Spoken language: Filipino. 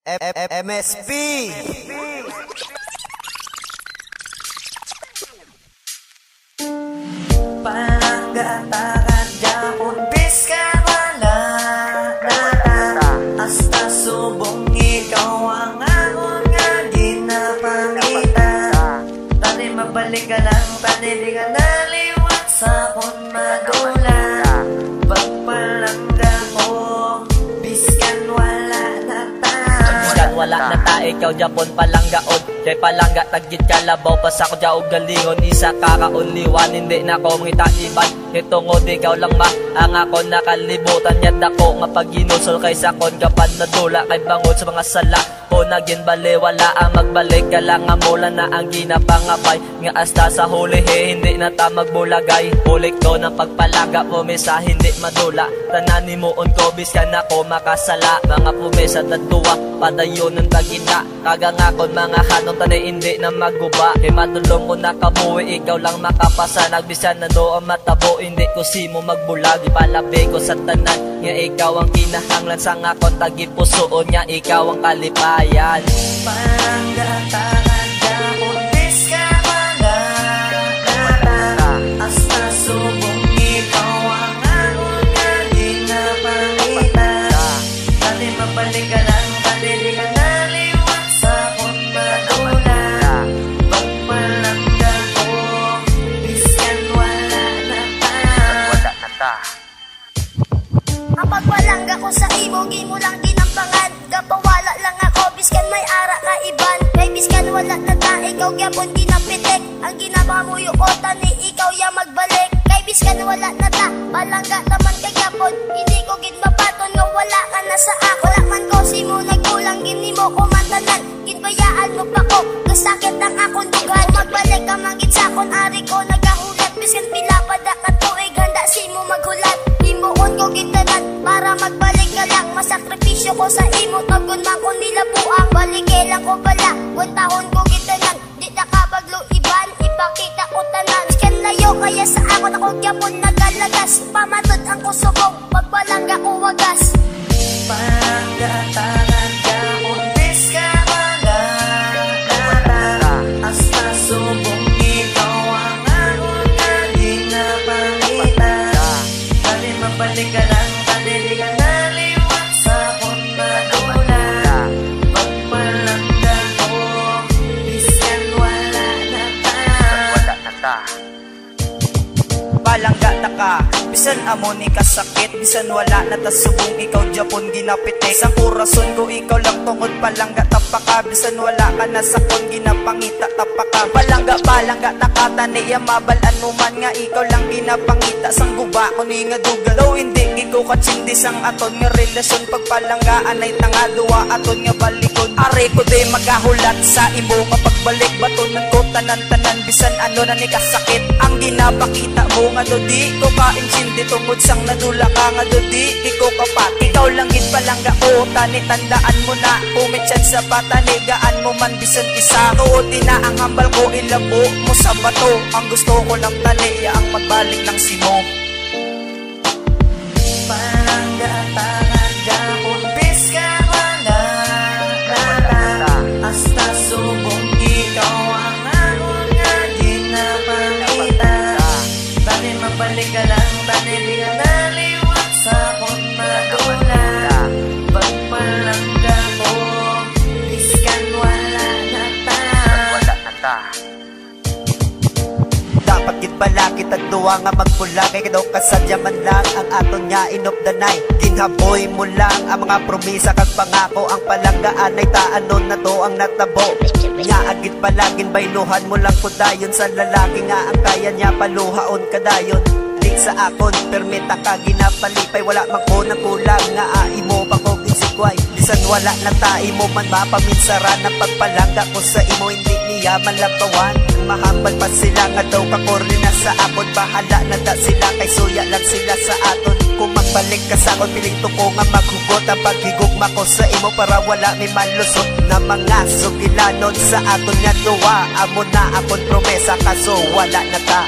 MSP. Palangga-taran Japon Biska wala nata hasta subong ikaw ang akong nga ginapangita. Tani mabalik ka lang, tani di ka naliwat sa akong madula. Pagpalangga ko Biskan wala nata. Biskan wala nata, ikaw Japon palanggaon. Kay palangga tagit kalabaw pa sa ko jaog galingon. Isa kakaunliwan, hindi na ko mangita iban. Itungod ikaw lang ma, ang ako nakalibutan. Yad ako nga pag-inusol kay sakon kapag nadula. Kay bangod sa mga sala ko naging bali, wala ang magbalik. Ka lang nga mula na ang ginapangabay. Nga hasta sa huli hindi na ta magbulagay. Ulik ko ng pagpalangga, pumisa hindi madula. Tanani moon ko biskan ako makasala. Mga pumisa tatuwa, padayon ng tagina. Kagangakon mga hanong tanay hindi na maguba. Kay madulong ko nakabuhi, ikaw lang makapasa. Nagbisan na doon matabo, hindi ko simo magbulag. Ipalabi ko sa tanan, nga ikaw ang kinahanglan. Sa ngakon tagipusoon, nga ikaw ang kalipayan. Palangga-taran Japon Biska wala nata hasta subong ikaw ang akong nga ginapangita. Tani mabalik ka lang, tani di ka naliwat sa akong madula. Pagpalangga ko Biskan wala nata. Kapag walangga ko sa imo, gimo lang ginampangan. Kapawala lang ako, biskan may ara ka iban. Kay biskan wala na ta, ikaw gyapon ginapitik. Ang ginapamuyo ko tani, ikaw ya magbalik. Kay biskan wala na ta, palangga naman kay gyapon. Hindi ko gid mapaton nga wala ka na sa ako. Wala man ko simo nagkulang, gini mo ko mantanan. Ginbayaan mo pa ko, kasakit ang akong dugan. Magbalik ka mangit sa akon, ari ko nagahulat. Biskan pilapada ka tuig, handa simo maghulat. Himuon ko gitanan, para magbalik ka lang. Masakripisyo ko sa imo, tagon man ko nila buang. Balike lang ko bala, buntahon ko gitanan. Di na kabaglo iban, ipakita ko tanan. Biskan layo, kaya sa akon ako gyapon nagalagas. Pamatod ang kusubong, pagbalangga ko wagas. Palangga-taran Japon Biska wala nata hasta subong ikaw ang akong nga ginapangita. Tani mabalik ka lang, tani di ka naliwat sa akong madula. Pagpalangga ko Biskan wala nata. Palangga ta ka, bisan amo ni kasakit. Bisan wala na ta subong ikaw Japon ginapitik. Sa kurason ko ikaw lang tungod palangga tapaka. Bisan wala ka na sakon ginapangita tapaka. Palangga ta ka, tani mabalan mo man nga ikaw lang ginapangita. Sang guba ko ni nga dugan, daw hindi ikaw katsindi sang aton nga relasyon. Pagpalanggaan ay tanga duwa aton nga balikod. Are ko day magahulat sa imo nga pagbalik. Batunan ko tanan-tanan, bisan ano na ni kasakit. Ang ginapakita mo nga do di ko ka-insindi. Tungod sang nadula ka nga do di ko kapat. Ikaw lang gid palangga ko, tani tandaan mo na. Pumitsan sa patanigaan mo man bisan isa. Tuod na ang hambal ko, ilabo mo sa bato. Ang gusto ko lang tani, ang magbalik lang si mo. Palangga-taran Japon Biska wala nata hasta subong ikaw ang akong nga ginapangita. Tani mabalik ka lang, tani di ka naliwat sa akong madula. Pagpalangga ko Biskan wala nata. Dapat gid pala kita duwa nga magpula. Kay daw kasadya man lang ang aton nga inop the night. Ginhaboy mo lang ang mga promisa kag pangako. Ang palanggaan ay taanon na to ang natabo. Nga agit pala ginbayluhan mo lang ko dayon. Sa lalaki nga ang kaya niya paluhaon kadayon. Lig sa akon permita ka ginapalipay. Wala man ko nang kulang nga aimo pa ko ginsikway. Bisan wala na ta imo man mapaminsara. Na pagpalangga ko sa imo hindi niya malapawan. Mahambal pa sila nga daw kakorni na sa akon. Bahala na da sila kay suya lang sila sa aton. Kung magbalik ka sa akon, piling ko nga maghugot ang paghigugma ko sa imo para wala may malusot na mga sugilanon sa aton nga duwa. Amo na akon promesa kaso wala na ta.